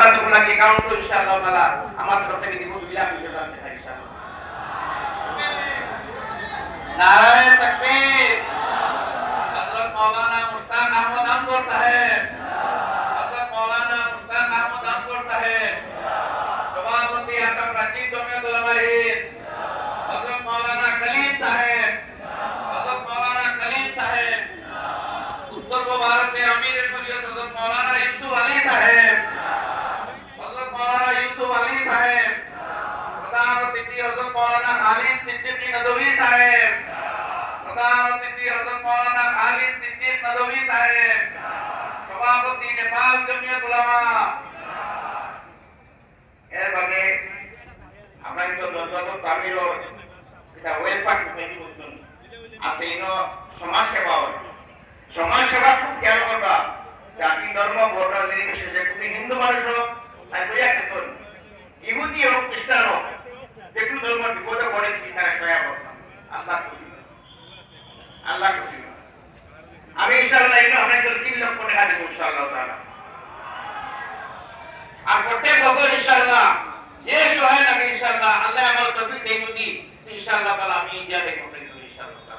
বাতগুলা কি কাউন্ট করে ইনশাআল্লাহ তাআলা আমার তরফ থেকে দিব বিলা বিলা জানতে চাই ইনশাআল্লাহ। নারায়ে তাকবীর। হযরত মাওলানা মুস্তাক আহমদ আমগর সাহেব, হযরত মাওলানা মুস্তাক আহমদ আমগর সাহেব, সভাপতি আকাম রাশিদ জমিয়ত উলামা হিন্দ, হযরত মাওলানা কলিম সাহেব, হযরত মাওলানা কলিম সাহেব, উত্তর ভারতে আমিরে শরীয়ত হযরত মাওলানা ইউসুফ আলী সাহেব, হযরত মাওলানা ইউসুফ আলী সাহেব, প্রধান অতিথি হযরত মাওলানা খালিদ সিদ্দিকী নদভী সাহেব, প্রধান অতিথি হযরত মাওলানা খালিদ সিদ্দিক নদভী সাহেব, সভাপতি নেপাল জমিয়ত উলামা। এরপরে আমরা কিন্তু যত তামিরও এটা ওয়েলফেয়ার সোসাইটি বলছেন আছে ইনো সমাজ সেবা খুব খেয়াল করবা। জাতি ধর্ম বর্ণ নির্বিশেষে তুমি হিন্দু মানুষ হোক আর বইয়া কেতন ইহুদি হোক খ্রিস্টান হোক যে কোনো ধর্ম বিপদে পড়ে তুমি তারা সহায় করতাম। আল্লাহ খুশি আমি ইনশাআল্লাহ ইনো আপনাদের 3 লক্ষ টাকা দেব ইনশাআল্লাহ তাআলা। আর প্রত্যেক বছর ইনশাআল্লাহ যে সহায় লাগে ইনশাআল্লাহ আল্লাহ আমার তৌফিক দেন যদি ইনশাআল্লাহ তাআলা আমি ইন্ডিয়া থেকে ইনশাআল্লাহ।